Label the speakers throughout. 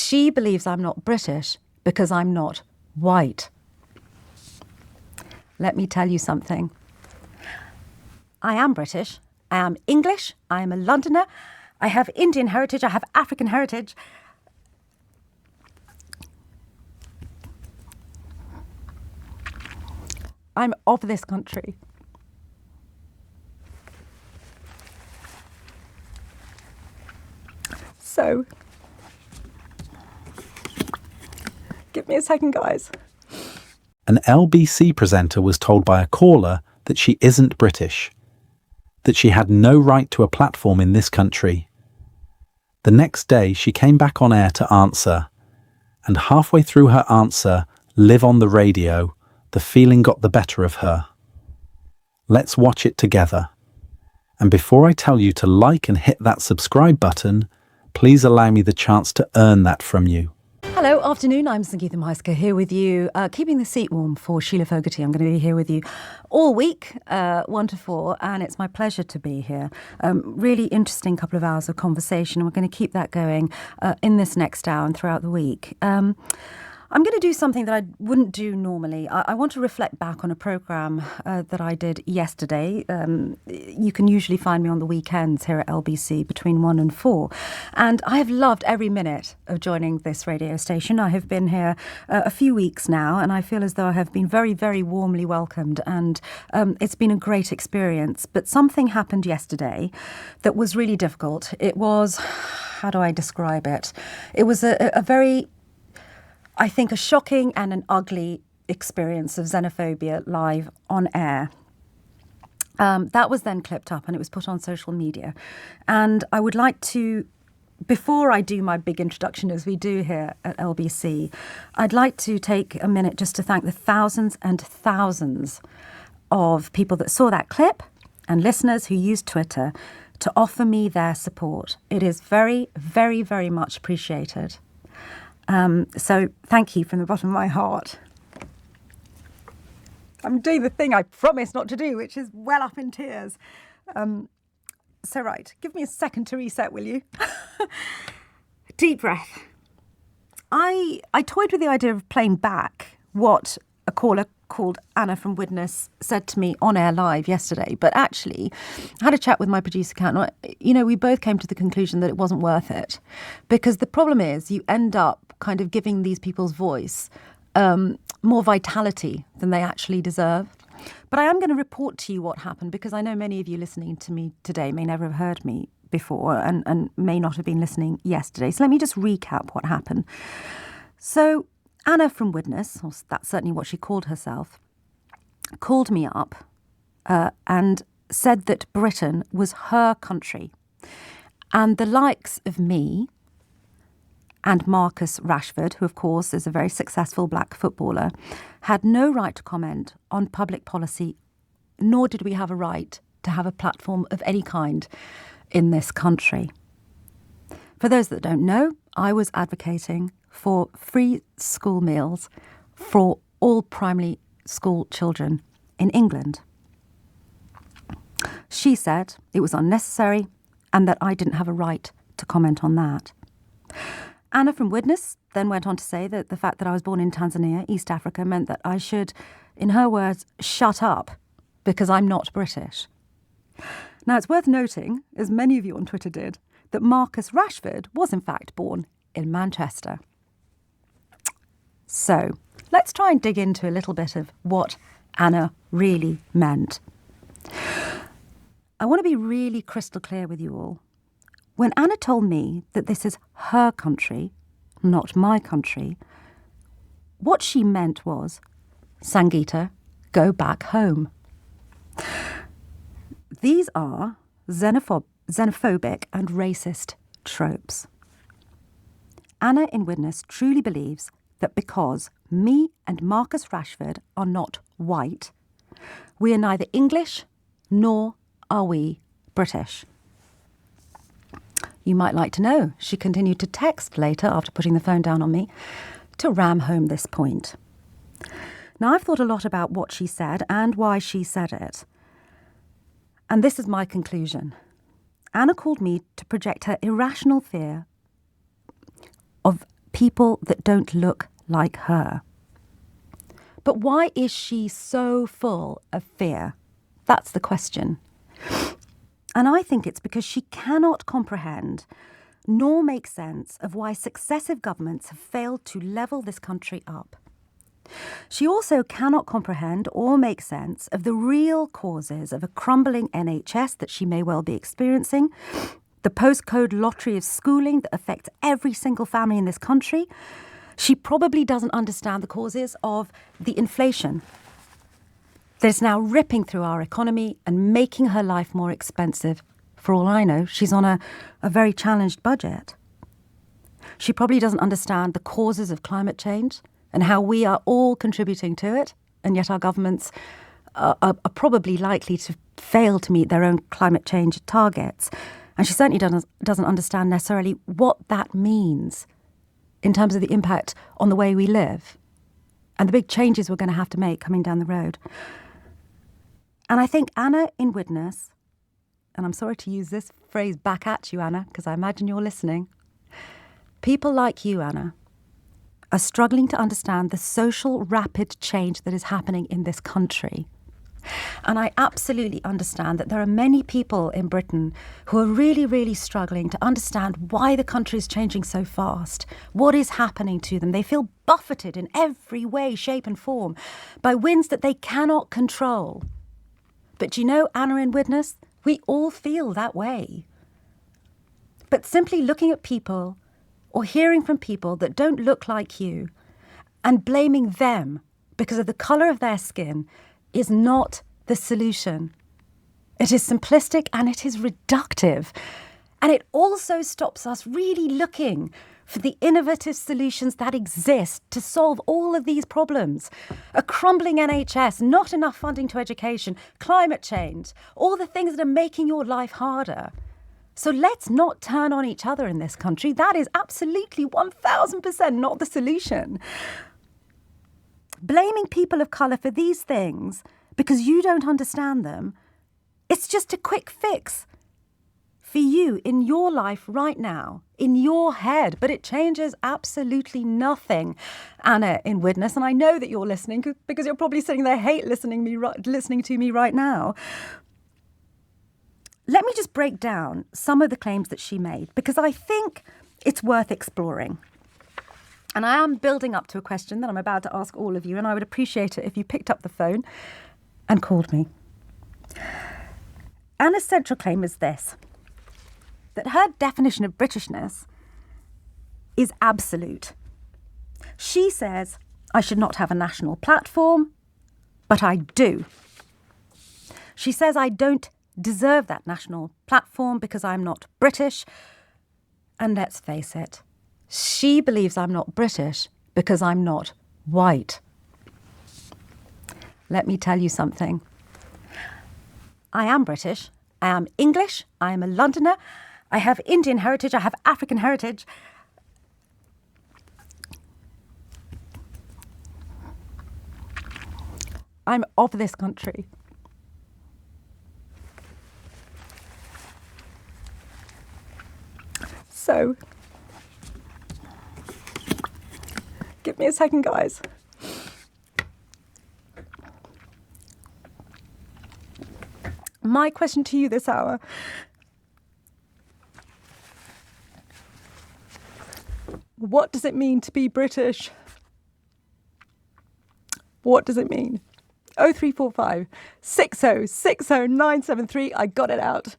Speaker 1: She believes I'm not British because I'm not white. Let me tell you something. I am British. I am English. I am a Londoner. I have Indian heritage. I have African heritage. I'm of this country. So, give me a second, guys.
Speaker 2: An LBC presenter was told by a caller that she isn't British, that she had no right to a platform in this country. The next day, she came back on air to answer, and halfway through her answer, live on the radio, the feeling got the better of her. Let's watch it together. And before I tell you to like and hit that subscribe button, please allow me the chance to earn that from you.
Speaker 1: Hello, afternoon. I'm Sangita Myska here with you, keeping the seat warm for Sheila Fogarty. I'm going to be here with you all week, 1 to 4, and it's my pleasure to be here. Really interesting couple of hours of conversation. We're going to keep that going in this next hour and throughout the week. I'm going to do something that I wouldn't do normally. I want to reflect back on a programme that I did yesterday. You can usually find me on the weekends here at LBC between 1 and 4. And I have loved every minute of joining this radio station. I have been here a few weeks now, and I feel as though I have been very, very warmly welcomed. And it's been a great experience. But something happened yesterday that was really difficult. It was, how do I describe it? It was a very... I think a shocking and an ugly experience of xenophobia live on air. That was then clipped up and it was put on social media. And I would like to, before I do my big introduction as we do here at LBC, I'd like to take a minute just to thank the thousands and thousands of people that saw that clip and listeners who used Twitter to offer me their support. It is very, very, very much appreciated. So thank you from the bottom of my heart. I'm doing the thing I promised not to do, which is well up in tears. So right, give me a second to reset, will you? Deep breath. I toyed with the idea of playing back what a caller called Anna from Widnes said to me on air live yesterday, but actually I had a chat with my producer Kat, and we both came to the conclusion that it wasn't worth it, because the problem is you end up kind of giving these people's voice more vitality than they actually deserve. But I am going to report to you what happened, because I know many of you listening to me today may never have heard me before and may not have been listening yesterday. So let me just recap what happened. So Anna from Widnes, or that's certainly what she called herself, called me up and said that Britain was her country. And the likes of me and Marcus Rashford, who of course is a very successful black footballer, had no right to comment on public policy, nor did we have a right to have a platform of any kind in this country. For those that don't know, I was advocating for free school meals for all primary school children in England. She said it was unnecessary and that I didn't have a right to comment on that. Anna from Widnes then went on to say that the fact that I was born in Tanzania, East Africa, meant that I should, in her words, shut up because I'm not British. Now, it's worth noting, as many of you on Twitter did, that Marcus Rashford was in fact born in Manchester. So let's try and dig into a little bit of what Anna really meant. I want to be really crystal clear with you all. When Anna told me that this is her country, not my country, what she meant was, Sangita, go back home. These are xenophobic and racist tropes. Anna in Widnes truly believes that because me and Marcus Rashford are not white, we are neither English nor are we British. You might like to know, she continued to text later after putting the phone down on me to ram home this point. Now, I've thought a lot about what she said and why she said it. And this is my conclusion. Anna called me to project her irrational fear of people that don't look like her. But why is she so full of fear? That's the question. And I think it's because she cannot comprehend nor make sense of why successive governments have failed to level this country up. She also cannot comprehend or make sense of the real causes of a crumbling NHS that she may well be experiencing, the postcode lottery of schooling that affects every single family in this country. She probably doesn't understand the causes of the inflation that is now ripping through our economy and making her life more expensive. For all I know, she's on a very challenged budget. She probably doesn't understand the causes of climate change and how we are all contributing to it, and yet our governments are probably likely to fail to meet their own climate change targets. And she certainly doesn't understand necessarily what that means in terms of the impact on the way we live and the big changes we're going to have to make coming down the road. And I think Anna in Witness, and I'm sorry to use this phrase back at you, Anna, because I imagine you're listening, people like you, Anna, are struggling to understand the social rapid change that is happening in this country. And I absolutely understand that there are many people in Britain who are really, really struggling to understand why the country is changing so fast, what is happening to them. They feel buffeted in every way, shape and form by winds that they cannot control. But you know, Anna in Witness, we all feel that way. But simply looking at people or hearing from people that don't look like you and blaming them because of the colour of their skin is not the solution. It is simplistic and it is reductive. And it also stops us really looking for the innovative solutions that exist to solve all of these problems. A crumbling NHS, not enough funding to education, climate change, all the things that are making your life harder. So let's not turn on each other in this country. That is absolutely 1000% not the solution. Blaming people of colour for these things because you don't understand them, it's just a quick fix for you in your life right now, in your head, but it changes absolutely nothing. Anna in Witness, and I know that you're listening because you're probably sitting there listening to me right now. Let me just break down some of the claims that she made because I think it's worth exploring. And I am building up to a question that I'm about to ask all of you, and I would appreciate it if you picked up the phone and called me. Anna's central claim is this, that her definition of Britishness is absolute. She says, I should not have a national platform, but I do. She says I don't deserve that national platform because I'm not British. And let's face it, she believes I'm not British because I'm not white. Let me tell you something. I am British. I am English. I am a Londoner. I have Indian heritage. I have African heritage. I'm of this country. So, give me a second, guys. My question to you this hour. What does it mean to be British? What does it mean? 0345 6060 973. I got it out.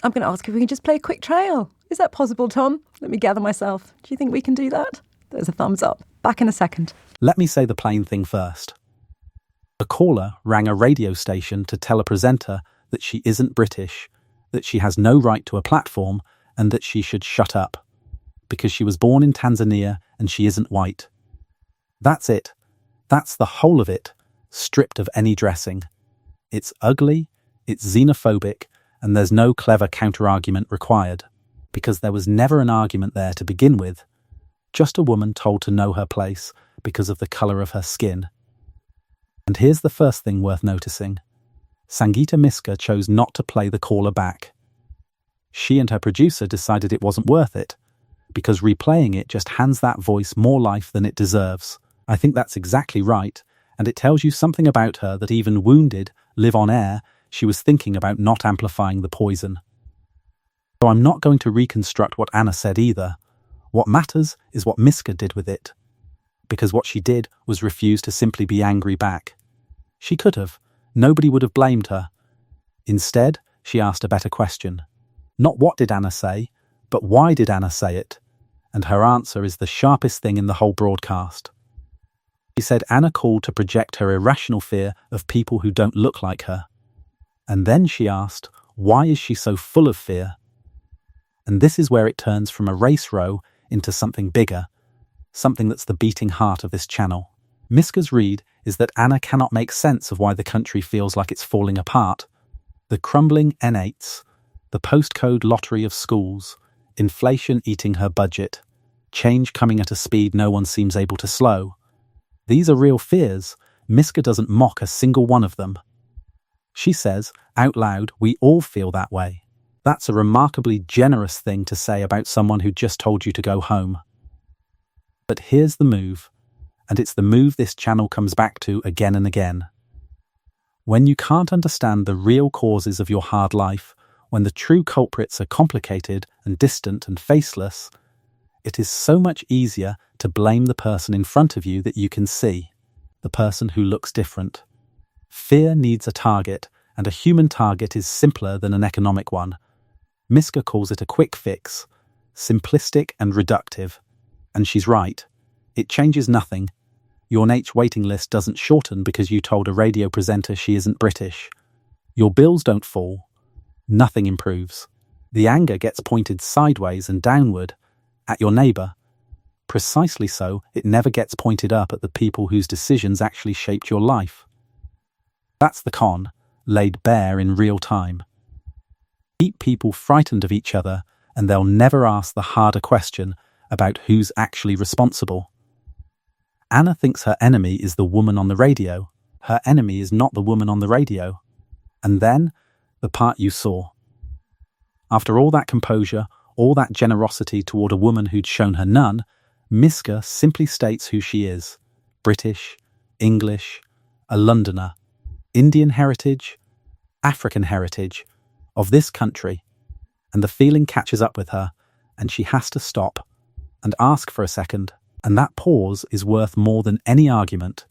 Speaker 1: I'm going to ask if we can just play a quick trail. Is that possible, Tom? Let me gather myself. Do you think we can do that? There's a thumbs up. Back in a second.
Speaker 2: Let me say the plain thing first. A caller rang a radio station to tell a presenter that she isn't British, that she has no right to a platform, and that she should shut up, because she was born in Tanzania and she isn't white. That's it. That's the whole of it, stripped of any dressing. It's ugly, it's xenophobic, and there's no clever counter-argument required, because there was never an argument there to begin with, just a woman told to know her place because of the colour of her skin. And here's the first thing worth noticing. Sangita Myska chose not to play the caller back. She and her producer decided it wasn't worth it. because replaying it just hands that voice more life than it deserves. I think that's exactly right, and it tells you something about her that even wounded, live on air, she was thinking about not amplifying the poison. So I'm not going to reconstruct what Anna said either. What matters is what Myska did with it. Because what she did was refuse to simply be angry back. She could have. Nobody would have blamed her. Instead, she asked a better question. Not what did Anna say, but why did Anna say it? And her answer is the sharpest thing in the whole broadcast. She said Anna called to project her irrational fear of people who don't look like her. And then she asked, why is she so full of fear? And this is where it turns from a race row into something bigger, something that's the beating heart of this channel. Myska's read is that Anna cannot make sense of why the country feels like it's falling apart. The crumbling N8s, the postcode lottery of schools, inflation eating her budget, change coming at a speed no one seems able to slow. These are real fears. Myska doesn't mock a single one of them. She says, out loud, we all feel that way. That's a remarkably generous thing to say about someone who just told you to go home. But here's the move, and it's the move this channel comes back to again and again. When you can't understand the real causes of your hard life, when the true culprits are complicated and distant and faceless, it is so much easier to blame the person in front of you that you can see, the person who looks different. Fear needs a target, and a human target is simpler than an economic one. Myska calls it a quick fix, simplistic and reductive. And she's right. It changes nothing. Your NH waiting list doesn't shorten because you told a radio presenter she isn't British. Your bills don't fall. Nothing improves. The anger gets pointed sideways and downward at your neighbour. Precisely so, it never gets pointed up at the people whose decisions actually shaped your life. That's the con, laid bare in real time. Keep people frightened of each other, and they'll never ask the harder question about who's actually responsible. Anna thinks her enemy is the woman on the radio. Her enemy is not the woman on the radio. And then, the part you saw. After all that composure, all that generosity toward a woman who'd shown her none, Myska simply states who she is. British, English, a Londoner, Indian heritage, African heritage, of this country. And the feeling catches up with her, and she has to stop and ask for a second. And that pause is worth more than any argument,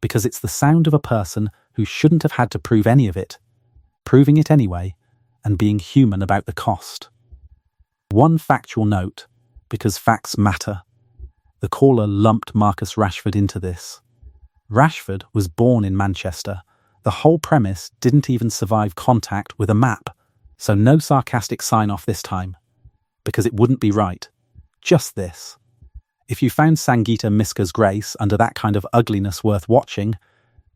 Speaker 2: because it's the sound of a person who shouldn't have had to prove any of it, proving it anyway, and being human about the cost. One factual note, because facts matter. The caller lumped Marcus Rashford into this. Rashford was born in Manchester. The whole premise didn't even survive contact with a map, so no sarcastic sign-off this time, because it wouldn't be right. Just this. If you found Sangita Myska's grace under that kind of ugliness worth watching,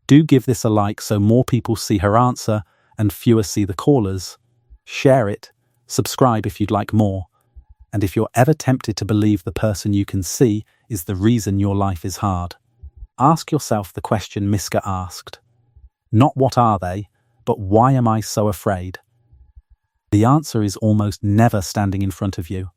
Speaker 2: do give this a like so more people see her answer and fewer see the callers. Share it, subscribe if you'd like more, and if you're ever tempted to believe the person you can see is the reason your life is hard, ask yourself the question Myska asked. Not what are they, but why am I so afraid? The answer is almost never standing in front of you.